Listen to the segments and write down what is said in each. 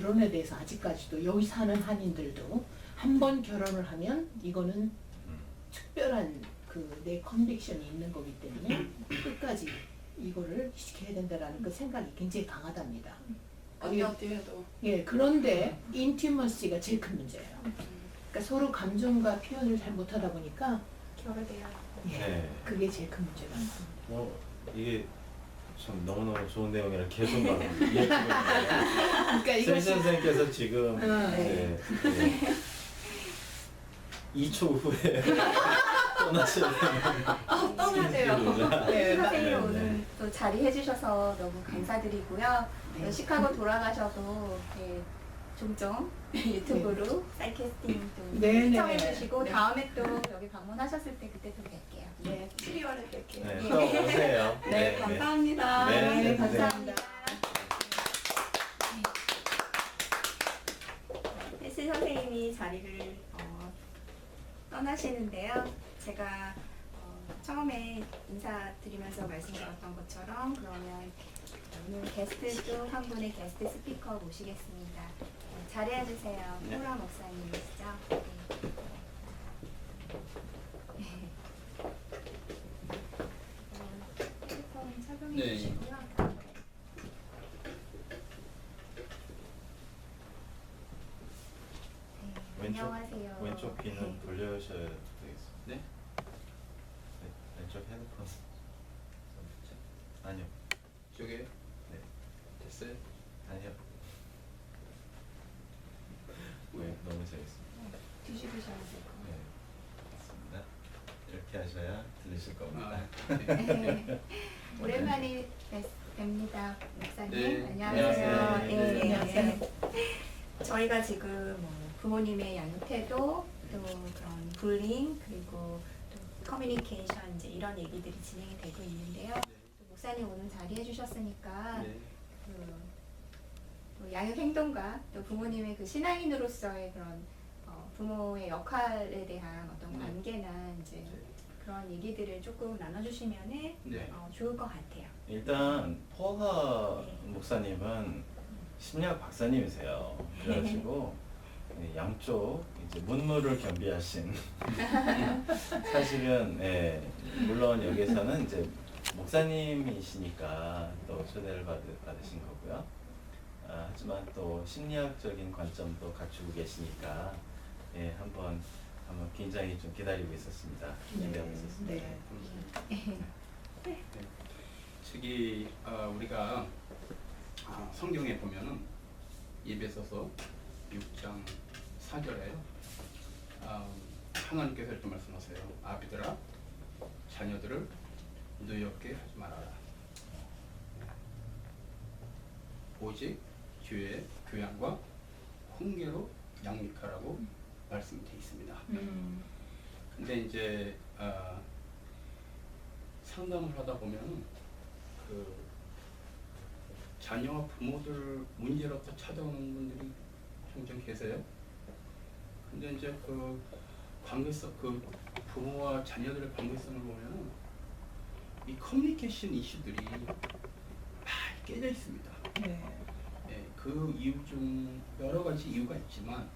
결혼에 대해서 아직까지도 여기 사는 한인들도 한 번 결혼을 하면 이거는 특별한 그 내 컨빅션이 있는 거기 때문에 끝까지 이거를 지켜야 된다라는 그 생각이 굉장히 강하답니다. 어디 해도. 예, 그런데 인티머시가 제일 큰 문제예요. 그러니까 서로 감정과 표현을 잘 못하다 보니까 결여돼요. 예, 네. 그게 제일 큰 문제가 있습니다. 이게 참 너무너무 좋은 내용이라 계속 막 이해하고 그러니까 쌤 이것이 선생님께서 지금 네. 2초 후에 떠나셔야 되는 떠나세요. 네, 선생님 네, 오늘 네. 또 자리해주셔서 너무 감사드리고요. 또 시카고 돌아가셔도 종종 유튜브로 쌀캐스팅 또 네, 네. 시청해주시고 네. 다음에 또 여기 방문하셨을 때 그때 또 뵐게요. 네, 12월에 뵐게요. 네, 또 오세요. 네, 감사합니다. 네, 네, 네, 감사합니다. 헬스 선생님이 자리를 떠나시는데요. 제가 처음에 인사드리면서 말씀드렸던 것처럼 그러면 오늘 게스트 중 한 분의 게스트 스피커 모시겠습니다. 자리해주세요. 네. 호라 목사님이시죠? 네. 핸드폰 착용해 네. 주시고요. 네, 안녕하세요. 왼쪽 귀는 돌려셔야 되겠습니다. 네? 왼쪽 핸드폰. 아니요. 이쪽에 네. 됐어요? 아니요. 왜? 너무 재밌습니다. 뒤집으셔야 될 것 네. 맞습니다. 이렇게 하셔야 들리실 겁니다. 같아요. 오랜만에 뵙니다, 목사님. 네. 안녕하세요. 안녕하세요. 네. 안녕하세요. 저희가 지금 부모님의 양육 태도, 또 그런 불링, 그리고 또 커뮤니케이션 이제 이런 얘기들이 진행이 되고 있는데요. 또 목사님 오늘 자리해 주셨으니까 네. 또 양육 행동과 또 부모님의 그 신앙인으로서의 그런 부모의 역할에 대한 어떤 네. 관계나 이제 네. 그런 얘기들을 조금 나눠주시면 네. 좋을 것 같아요. 일단 포하 목사님은 심리학 박사님이세요. 그래가지고 양쪽 이제 문무를 겸비하신 사실은 물론 여기서는 이제 목사님이시니까 또 초대를 받으신 거고요. 하지만 또 심리학적인 관점도 갖추고 계시니까 한번 굉장히 좀 기다리고 있었습니다. 기대하고 있었습니다. 네. 네. 저기 우리가 성경에 보면은 예배소서 6장 4절에 하나님께서 이렇게 말씀하세요. 아비들아 자녀들을 노엽게 하지 말아라. 오직 교회의 교양과 훈계로 양육하라고 말씀되어 있습니다. 근데 이제 상담을 하다 보면 그 자녀와 부모들 문제로부터 찾아오는 분들이 종종 계세요. 근데 이제 그 관계성, 그 부모와 자녀들의 관계성을 보면은 이 커뮤니케이션 이슈들이 많이 깨져 있습니다. 네. 그 이유 중 여러 가지 이유가 있지만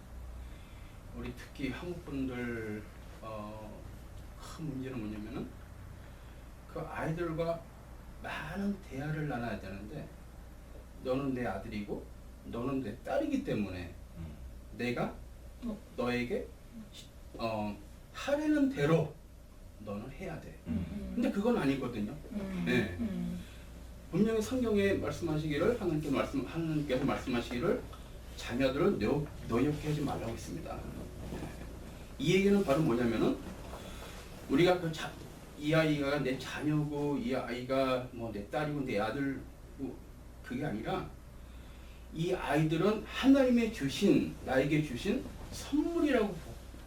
우리 특히 한국 분들 큰 문제는 뭐냐면은 그 아이들과 많은 대화를 나눠야 되는데 너는 내 아들이고 너는 내 딸이기 때문에 내가 너에게 하라는 대로 너는 해야 돼. 근데 그건 아니거든요. 네. 분명히 성경에 말씀하시기를 하나님께서 말씀하시기를 자녀들을 노엽게 하지 말라고 했습니다. 이 얘기는 바로 뭐냐면은 우리가 이 아이가 내 자녀고 이 아이가 뭐 내 딸이고 내 아들고 그게 아니라 이 아이들은 하나님의 나에게 주신 선물이라고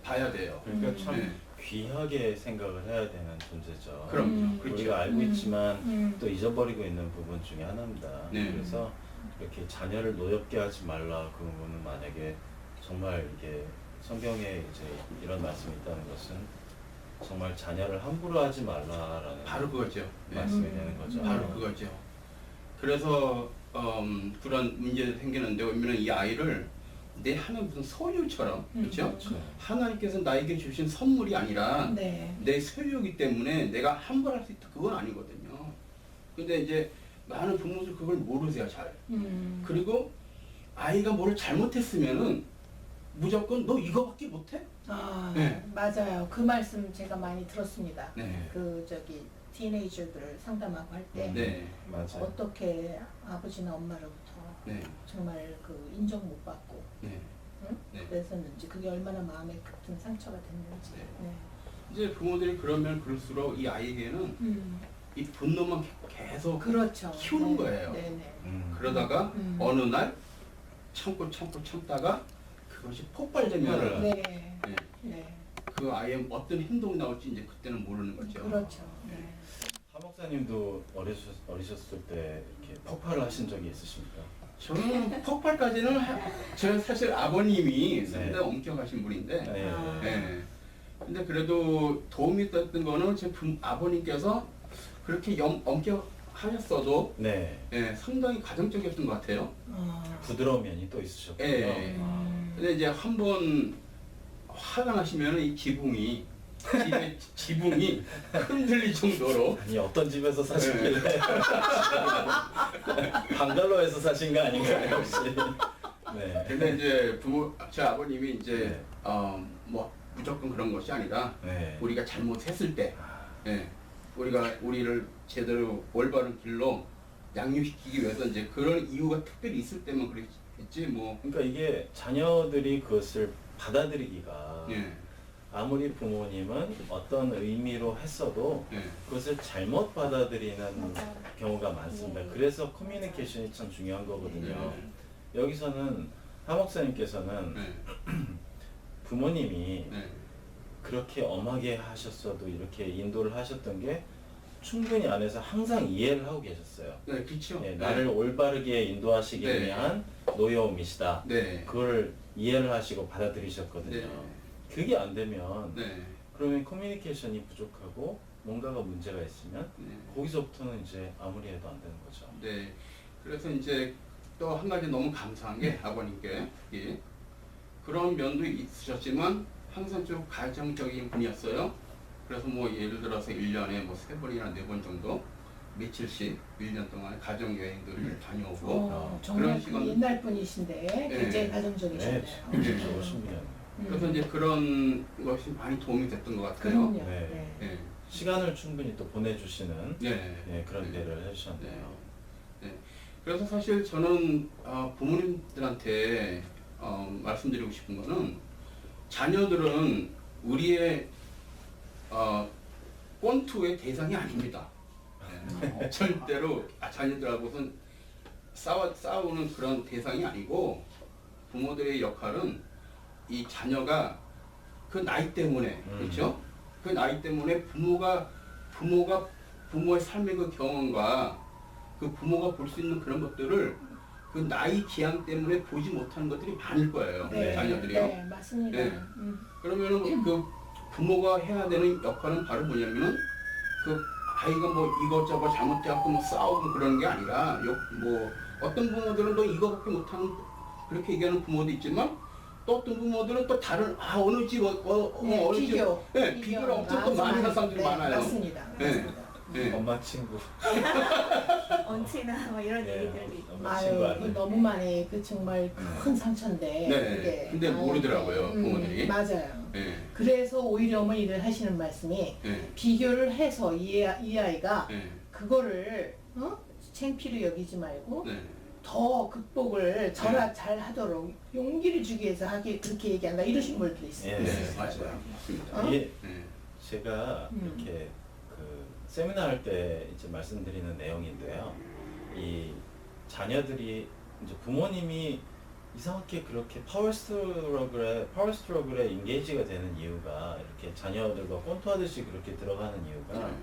봐야 돼요. 그러니까 참 네. 귀하게 생각을 해야 되는 존재죠. 그럼요. 그렇죠. 우리가 알고 있지만 또 잊어버리고 있는 부분 중에 하나입니다. 네. 그래서 이렇게 자녀를 노엽게 하지 말라 그 부분은 만약에 정말 이게 성경에 이제 이런 말씀이 있다는 것은 정말 자녀를 함부로 하지 말라라는 바로 그거죠. 네. 말씀이 되는 거죠. 바로 그거죠. 그래서 그런 문제가 생기는데 왜냐면 이 아이를 내 하나의 무슨 소유처럼 그렇죠? 그렇죠. 하나님께서 나에게 주신 선물이 아니라 네. 내 소유이기 때문에 내가 함부로 할 수 있다 그건 아니거든요. 근데 이제 많은 부모들 그걸 모르세요 잘. 그리고 아이가 뭘 잘못했으면은 무조건 너 이거밖에 못해? 아, 네. 맞아요. 그 말씀 제가 많이 들었습니다. 네. 그 저기 티네이저들 상담하고 할 때 네. 맞아요. 어떻게 아버지나 엄마로부터 네. 정말 그 인정 못 받고 네. 응? 네. 그랬었는지 그게 얼마나 마음에 큰 상처가 됐는지. 네. 네. 이제 부모들이 그러면 그럴수록 이 아이에게는 이 분노만 계속 그렇죠. 키우는 네. 거예요. 네네. 그러다가 음. 어느 날 참다가 그것이 폭발되면 네. 네. 네. 그 아이의 어떤 행동이 나올지 이제 그때는 모르는 거죠. 그렇죠. 네. 하 목사님도 어리셨을 때 이렇게 폭발을 하신 적이 있으십니까? 저는 폭발까지는 제가 사실 아버님이 네. 상당히 엄격하신 분인데 네. 아. 네. 근데 그래도 도움이 됐던 거는 제 아버님께서 그렇게 엄격하셨어도 네. 예, 상당히 가정적이었던 것 같아요. 부드러운 면이 또 있으셨군요. 예. 아. 근데 이제 한번 화가 나시면 이 지붕이 집의 지붕이 흔들릴 정도로 아니 어떤 집에서 사시길래 방갈로에서 사신 거 아닌가요 혹시? 네. 근데 이제 제 아버님이 이제 네. 뭐 무조건 그런 것이 아니라 네. 우리가 잘못했을 때 아, 예, 우리를 제대로 올바른 길로 양육시키기 위해서 이제 그런 이유가 특별히 있을 때만 그랬지 뭐 그러니까 이게 자녀들이 그것을 받아들이기가 예, 아무리 부모님은 어떤 의미로 했어도 예, 그것을 잘못 받아들이는 맞아요. 경우가 많습니다. 네. 그래서 커뮤니케이션이 참 중요한 거거든요. 네. 여기서는 하 목사님께서는 네, 부모님이 네, 그렇게 엄하게 하셨어도 이렇게 인도를 하셨던 게 충분히 안에서 항상 이해를 하고 계셨어요. 네, 그렇죠. 예, 나를 올바르게 인도하시기 네. 위한 노여움이시다. 네, 그걸 이해를 하시고 받아들이셨거든요. 네. 그게 안 되면 네, 그러면 커뮤니케이션이 부족하고 뭔가가 문제가 있으면 네. 거기서부터는 이제 아무리 해도 안 되는 거죠. 네. 그래서 이제 또 한 가지 너무 감사한 게 아버님께 예. 그런 면도 있으셨지만 항상 좀 가정적인 분이었어요. 그래서 뭐 예를 들어서 1년에 뭐 3번이나 4번 정도 며칠씩 1년 동안 가정여행들을 다녀오고 정말 그런 그 시간 옛날 분이신데 굉장히 네, 가정적이셨네요. 진짜 좋으신 분이었네요. 그래서 이제 그런 것이 많이 도움이 됐던 것 같아요. 그럼요. 네. 네. 네. 시간을 충분히 또 보내주시는 네. 예, 그런 네. 일을 해주셨네요. 네. 그래서 사실 저는 부모님들한테 말씀드리고 싶은 거는 자녀들은 우리의 꼰투의 대상이 아닙니다. 네. 절대로 자녀들하고는 싸우는 그런 대상이 아니고 부모들의 역할은 이 자녀가 그 나이 때문에 그렇죠? 그 나이 때문에 부모의 삶의 그 경험과 그 부모가 볼 수 있는 그런 것들을 그 나이 기한 때문에 보지 못하는 것들이 많을 거예요. 네. 자녀들이요. 네, 맞습니다. 네. 그러면은 그 부모가 해야 되는 역할은 바로 뭐냐면은 그 아이가 뭐 이것저것 잘못돼갖고 뭐 싸우고 그러는 게 아니라 뭐 어떤 부모들은 너 이거밖에 못하는 그렇게 얘기하는 부모도 있지만 또 어떤 부모들은 또 다른 어느 집 네, 어느 집 비교. 네, 비교를 엄청 또 많이 하는 사람들이 네, 많아요. 맞습니다. 네. 맞습니다. 네. 엄마 친구. 언치나 뭐 이런 예, 얘기들도 있고. 엄마 친구 아유, 그 아들. 너무 많이 그 정말 큰 상처인데. 네. 그게. 근데 모르더라고요, 부모들이. 맞아요. 네. 그래서 오히려 어머니들 하시는 말씀이 네. 비교를 해서 이 아이가 네. 그거를 창피로 여기지 말고 네. 더 극복을 잘 하도록 용기를 주기 위해서 그렇게 얘기한다 이러신 분들도 있어요. 예. 네. 맞아요. 맞습니다. 어? 이게 네. 제가 이렇게 그 세미나 할 때 이제 말씀드리는 내용인데요. 이 자녀들이 이제 부모님이 이상하게 그렇게 파워 스트러글에 인게이지가 되는 이유가 이렇게 자녀들과 꼰투하듯이 그렇게 들어가는 이유가 네.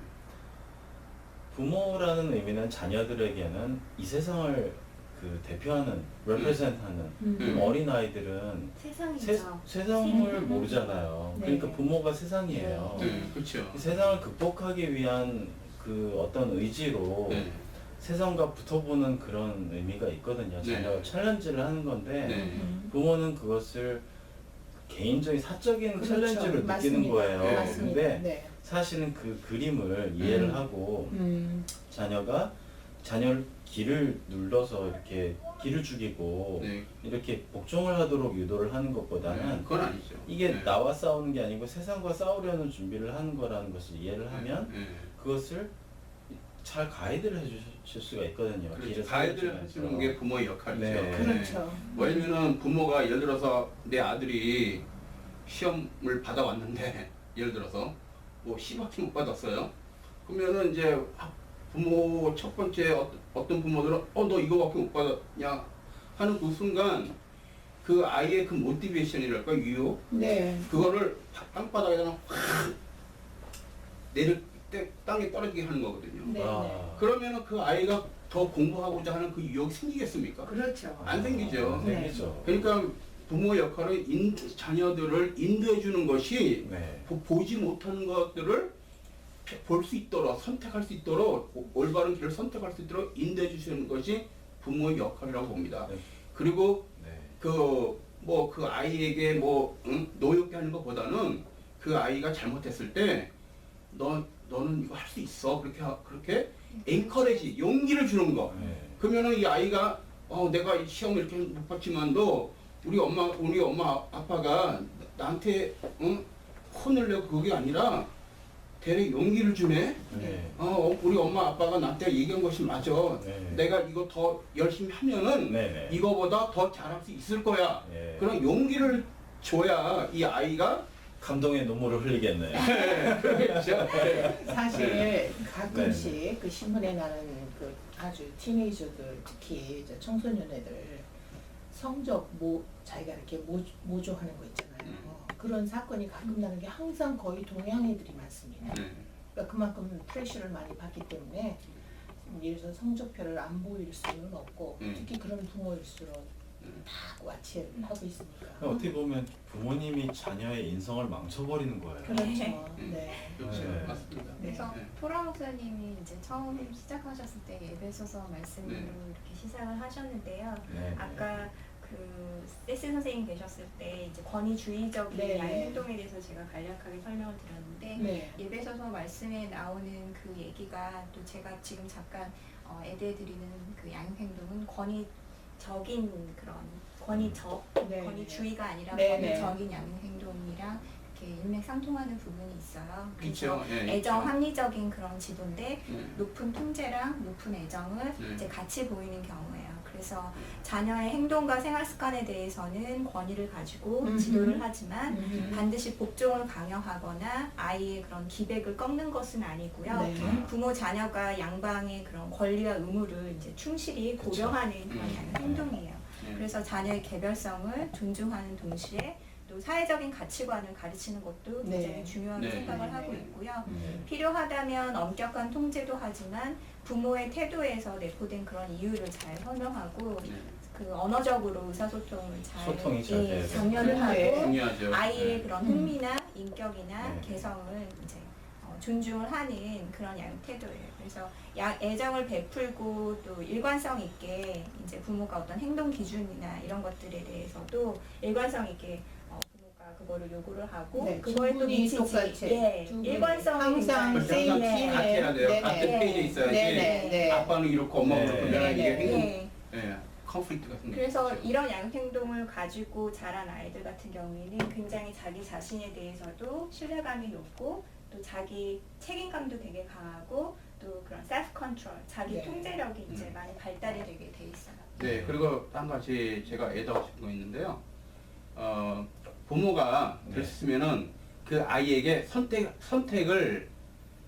부모라는 의미는 자녀들에게는 이 세상을 그 대표하는, represent하는 어린 아이들은 세상이죠. 세상을 모르잖아요. 네. 그러니까 부모가 세상이에요. 네. 그렇죠. 이 세상을 극복하기 위한 그 어떤 의지로 네. 세상과 붙어보는 그런 의미가 있거든요. 네. 자녀가 챌린지를 하는 건데 네. 부모는 그것을 개인적인 사적인 그렇죠. 챌린지를 느끼는 맞습니다. 거예요. 네. 맞습니다. 근데 네. 사실은 그 그림을 이해를 음. 하고 음. 자녀를 길을 눌러서 이렇게 길을 죽이고 네. 이렇게 복종을 하도록 유도를 하는 것보다는 그건 아니죠. 이게 네. 나와 싸우는 게 아니고 세상과 싸우려는 준비를 하는 거라는 것을 이해를 하면 네. 그것을 잘 가이드를 해주실 수가 있거든요. 그렇죠. 길을 가이드를 살려주면서. 해주는 게 부모의 역할이죠. 네. 그렇죠. 왜냐면은 부모가 예를 들어서 내 아들이 시험을 받아왔는데 예를 들어서 뭐 10학기 못 받았어요. 그러면은 이제 부모 첫 번째 어떤 부모들은 너 이거밖에 못 받았냐 하는 그 순간 그 아이의 그 모티베이션이랄까 유혹 네. 그거를 땅바닥에다 확 땅에 떨어지게 하는 거거든요. 네. 아, 그러면은 그 아이가 더 공부하고자 하는 그 유혹이 생기겠습니까? 그렇죠. 안 생기죠. 안 생기죠. 그러니까 부모의 역할은 자녀들을 인도해 주는 것이 네. 보지 못하는 것들을 볼 수 있도록 선택할 수 있도록 올바른 길을 선택할 수 있도록 인도해 주시는 것이 부모의 역할이라고 봅니다. 네. 그리고 네. 그 아이에게 노엽게 하는 것보다는 그 아이가 잘못했을 때 너는 이거 할 수 있어 그렇게 엔커레지 용기를 주는 거. 네. 그러면은 이 아이가 내가 이 시험 이렇게 못 봤지만도 우리 엄마 아빠가 나한테 혼을 내고 그게 아니라 대리 용기를 주네. 네. 우리 엄마 아빠가 나한테 얘기한 것이 맞아. 네. 내가 이거 더 열심히 하면은 네. 이거보다 더 잘할 수 있을 거야. 네. 그런 용기를 줘야 이 아이가 감동의 눈물을 흘리겠네요. 그렇죠. 사실 가끔씩 그 신문에 나는 그 아주 티네이저들 특히 이제 청소년 애들 성적 자기가 이렇게 모조하는 거 있잖아요. 그런 사건이 가끔 나는 게 항상 거의 동양 애들이 많습니다. 그러니까 그만큼 프레셔를 많이 받기 때문에 예를 들어서 성적표를 안 보일 수는 없고 특히 그런 부모일수록 다 와치를 하고 있으니까. 어떻게 보면 부모님이 자녀의 인성을 망쳐버리는 거예요. 그렇죠. 음. 네. 그렇죠. 네. 맞습니다. 그래서 네. 토라 목사님이 이제 처음 시작하셨을 때 예배소서 말씀으로 네. 이렇게 시작을 하셨는데요. 네. 아까 그 세스 선생님 계셨을 때 이제 권위주의적인 네. 양 행동에 대해서 제가 간략하게 설명을 드렸는데 네. 예배소서 말씀에 나오는 그 얘기가 또 제가 지금 잠깐 애대해드리는 그 양 행동은 권위적인 그런 권위적 네. 권위주의가 아니라 네, 네. 권위적인 양 행동이랑 이렇게 일맥상통하는 부분이 있어요. 그래서 그렇죠. 예, 애정 있죠. 합리적인 그런 지도인데 네. 높은 통제랑 높은 애정을 네. 이제 같이 보이는 경우예요. 그래서 자녀의 행동과 생활 습관에 대해서는 권위를 가지고 음흠. 지도를 하지만 음. 반드시 복종을 강요하거나 아이의 그런 기백을 꺾는 것은 아니고요. 네. 부모 자녀가 양방의 그런 권리와 의무를 이제 충실히 그쵸. 고려하는 그런 음. 행동이에요. 네. 그래서 자녀의 개별성을 존중하는 동시에 또 사회적인 가치관을 가르치는 것도 굉장히 네. 중요한 네. 생각을 네. 하고 있고요. 네. 필요하다면 엄격한 통제도 하지만 부모의 태도에서 내포된 그런 이유를 잘 설명하고 네. 그 언어적으로 의사소통을 잘 소통이 잘 돼야 장려를 네. 하고 중요하죠. 아이의 네. 그런 흥미나 인격이나 네. 개성을 이제 존중을 하는 그런 양 태도예요. 그래서 애정을 베풀고 또 일관성 있게 이제 부모가 어떤 행동 기준이나 이런 것들에 대해서도 일관성 있게 부모가 그거를 요구를 하고 네, 그거에 또 두 분이 미치지 똑같이 예, 두 분이 일관성이 항상 그렇죠. 굉장히 항상 세임 같이 해야 돼요. 네네. 같은 페이지에 있어야지. 네네. 네. 아빠는 이렇고 엄마는 네. 그렇고 그러면 이게 네. 행동 예. 컨플릭트가 생기죠. 그래서 이런 양 행동을 가지고 자란 아이들 같은 경우에는 굉장히 자기 자신에 대해서도 신뢰감이 높고 또 자기 책임감도 되게 강하고 또 그런 셀프 컨트롤, 자기 네. 통제력이 이제 많이 발달이 되게 돼 있어요. 네, 그리고 한 가지 제가 애도하고 싶은 거 있는데요. 부모가 네. 됐으면은 그 아이에게 선택을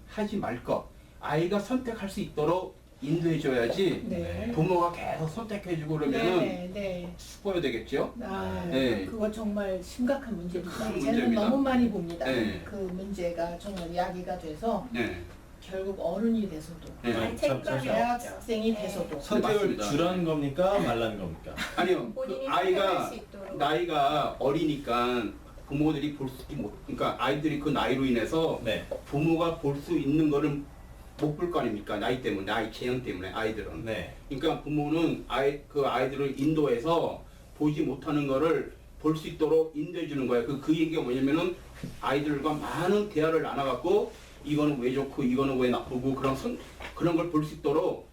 하지 말 것. 아이가 선택할 수 있도록 인도해줘야지. 네. 부모가 계속 선택해주고 그러면은 네. 네. 스포야 되겠죠. 아, 네. 그거 정말 심각한 문제입니다. 큰 저는 문제입니다. 너무 많이 봅니다. 네. 그 문제가 정말 야기가 돼서 네. 결국 어른이 돼서도 네. 아니, 책임감이 대학생이 네. 돼서도 선택을 맞습니다. 주라는 겁니까? 말라는 겁니까? 아니요. 그 본인이 선택할 아이가 수 있도록 나이가 어리니까 부모들이 볼 수 있지 못. 그러니까 아이들이 그 나이로 인해서 네. 부모가 볼 수 있는 거를 못 볼 거 아닙니까? 나이 때문에, 나이 체형 때문에 아이들은. 네. 그러니까 부모는 그 아이들을 인도해서 보지 못하는 거를 볼 수 있도록 인도해 주는 거예요. 그 얘기가 뭐냐면은 아이들과 많은 대화를 나눠갖고 이거는 왜 좋고 이거는 왜 나쁘고 그런 걸 볼 수 있도록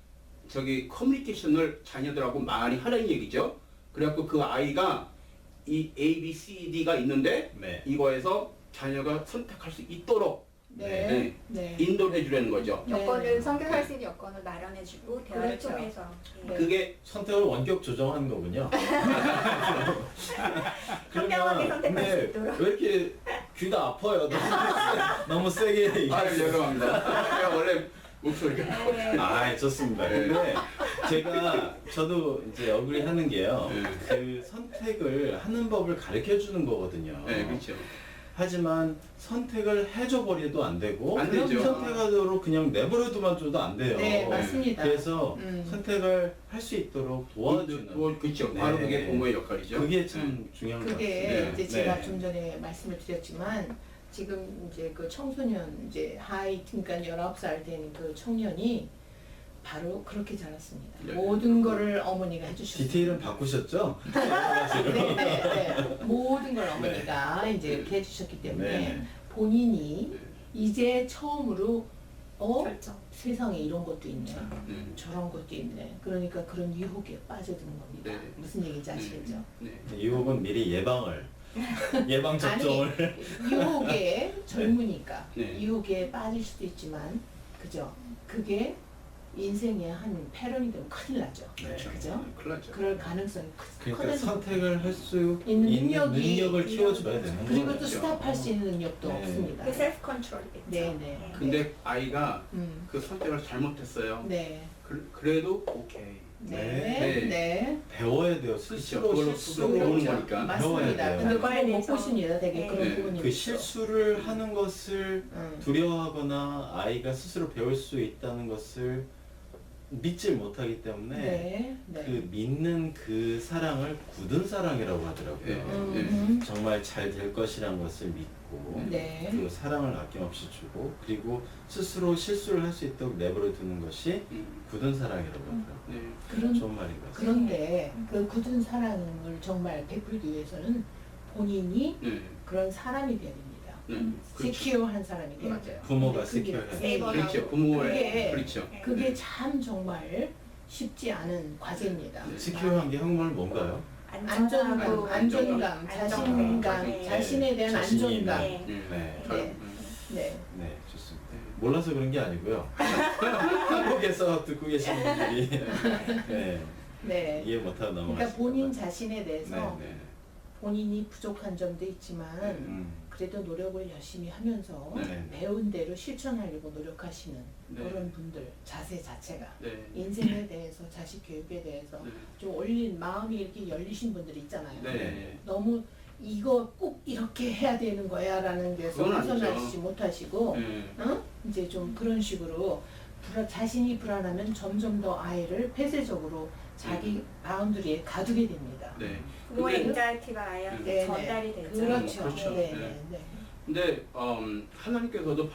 커뮤니케이션을 자녀들하고 많이 하라는 얘기죠. 그래갖고 그 아이가 이 A, B, C, D가 있는데 네. 이거에서 자녀가 선택할 수 있도록 네. 네. 인도를 해주려는 거죠. 네. 여건을 선택할 수 있는 여건을 마련해주고 대화를 그렇죠. 통해서 네. 그게 선택을 원격 조정하는 거군요. 현명하게 선택할 수 있도록. 왜 이렇게 귀가 아파요? 너무 세게 얘기해서. 죄송합니다. 제가 원래 목소리가 네. 아, 좋습니다. 근데 저도 이제 어그리 하는 게요. 네. 그 선택을 하는 법을 가르쳐 주는 거거든요. 네, 그렇죠. 하지만 선택을 해줘 버려도 안 되고 안 되죠. 선택하도록 그냥 내버려두만 줘도 안 돼요. 네, 맞습니다. 그래서 음. 선택을 할 수 있도록 도와주는 그렇죠. 네. 바로 그게 부모의 역할이죠. 그게 참 중요한 것 그게 같습니다. 이제 제가 네. 좀 전에 말씀을 드렸지만 지금 이제 그 청소년 이제 그러니까 19살 된 그 청년이 바로 그렇게 자랐습니다. 네. 모든 거를 어머니가 해주셨어요. 디테일은 바꾸셨죠? 네, 네. 모든 걸 어머니가 이제 이렇게 해주셨기 때문에 네. 본인이 이제 처음으로 결정. 세상에 이런 것도 있네. 네. 저런 것도 있네. 그러니까 그런 유혹에 빠져드는 겁니다. 네. 무슨 얘기인지 아시겠죠? 네. 유혹은 미리 예방 접종을 유혹에 젊으니까 네. 유혹에 빠질 수도 있지만 그죠? 그게 인생의 한 패런이 되면 큰일 나죠. 네. 그죠? 큰일 나죠. 그럴 가능성이 그러니까 커요. 선택을 할 수 있는 있는 능력이 능력을 키워줘야 되는 그리고 거죠. 또 스탑할 수 있는 능력도 네. 없습니다. 그 셀프 컨트롤이겠죠. 네, 네. 근데 아이가 음. 그 선택을 잘못했어요. 네. 그래도 오케이. 네. 네. 네. 배워야 돼요. 스스로 그걸로 실수로 배우는 거니까. 맞습니다. 배워야 근데 돼요. 그걸 못 보십니다. 되게 네. 그런 네. 부분이 그 있죠. 실수를 하는 것을 음. 두려워하거나 아이가 스스로 배울 수 있다는 것을 믿질 못하기 때문에 네. 네. 그 믿는 그 사랑을 굳은 사랑이라고 하더라고요. 음. 정말 잘 될 것이라는 것을 믿고 네. 그 사랑을 아낌없이 주고 그리고 스스로 실수를 할 수 있도록 내버려 두는 것이 굳은 사랑이라고 하더라고요. 네. 그런 좋은 말인 것 같아요. 그런데 그 굳은 사랑을 정말 베풀기 위해서는 본인이 네. 그런 사람이 돼야 됩니다. 네. 그렇죠. 시큐어한 사람이 돼야 맞아요. 돼요. 부모가 근데 그게- 시큐어해야 네, 돼요. 그렇죠. 부모의 그게- 그렇죠. 그게 참 정말 쉽지 않은 과제입니다. 네. 시큐어한 게 한국말 뭔가요? 안정감, 안정감, 자신감, 네. 자신에 대한 자신이 안정감. 네. 네. 네. 네. 네. 네, 좋습니다. 몰라서 그런 게 아니고요. 한국에서 듣고 계시는 분들이 네, 네. 이해 못하고 넘어가시는 그러니까 본인 자신에 대해서 네, 네. 본인이 부족한 점도 있지만 음, 그래도 노력을 열심히 하면서 네. 배운 대로 실천하려고 노력하시는 네. 그런 분들 자세 자체가 네. 인생에 대해서 자식 교육에 대해서 네. 좀 올린 마음이 이렇게 열리신 분들이 있잖아요. 네. 너무 이거 꼭 이렇게 해야 되는 거야 라는 데서 그건 아니죠. 벗어나시지 못하시고 네. 이제 좀 그런 식으로 자신이 불안하면 점점 더 아이를 폐쇄적으로 자기 바운드리에 가두게 됩니다. 네. 부모의 근데- 인자이티가 아이한테 네, 전달이 되죠. 그렇죠. 그렇죠. 네, 네. 네, 네. 근데 하나님께서도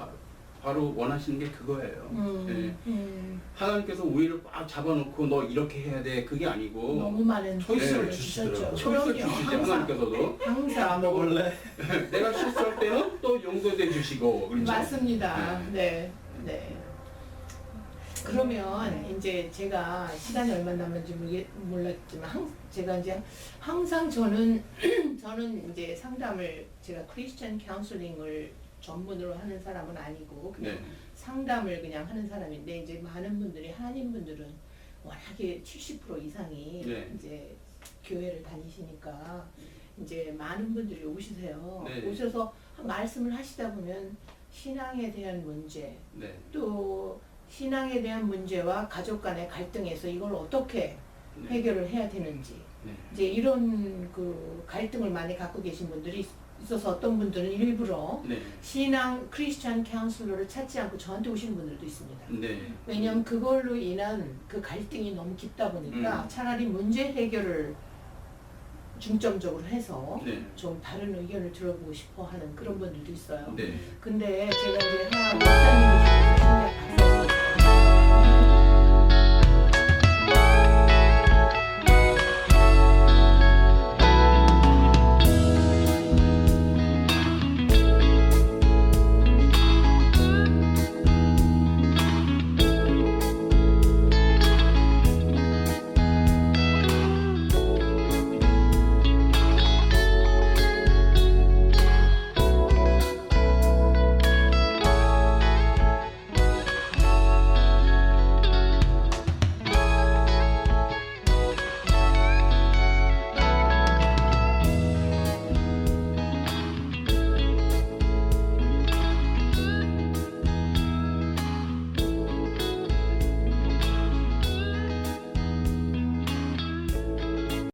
바로 원하시는 게 그거예요. 하나님께서 우리를 꽉 잡아놓고 너 이렇게 해야 돼 그게 아니고 너무 많은 초이스를 네, 주시더라고요. 초이스를 그럼요. 주시지 항상. 하나님께서도 항상 먹을래? 내가 실수할 때는 또 용서해 주시고 그렇죠? 맞습니다. 네, 네. 그러면 이제 제가 시간이 얼마 남았는지 몰랐지만 제가 이제 항상 저는 이제 상담을 제가 크리스천 카운슬링을 전문으로 하는 사람은 아니고 그냥 네. 상담을 그냥 하는 사람인데 이제 많은 분들이 한인 분들은 워낙에 70% 이상이 네. 이제 교회를 다니시니까 이제 많은 분들이 오시세요. 네. 오셔서 말씀을 하시다 보면 신앙에 대한 문제 네. 또 신앙에 대한 문제와 가족 간의 갈등에서 이걸 어떻게 네. 해결을 해야 되는지 네. 이제 이런 그 갈등을 많이 갖고 계신 분들이 있어서 어떤 분들은 일부러 네. 신앙 크리스천 카운슬러를 찾지 않고 저한테 오시는 분들도 있습니다. 네. 왜냐하면 그걸로 인한 그 갈등이 너무 깊다 보니까 차라리 문제 해결을 중점적으로 해서 네. 좀 다른 의견을 들어보고 싶어 하는 그런 분들도 있어요. 네. 근데 제가 이제 하나 목사님이시면서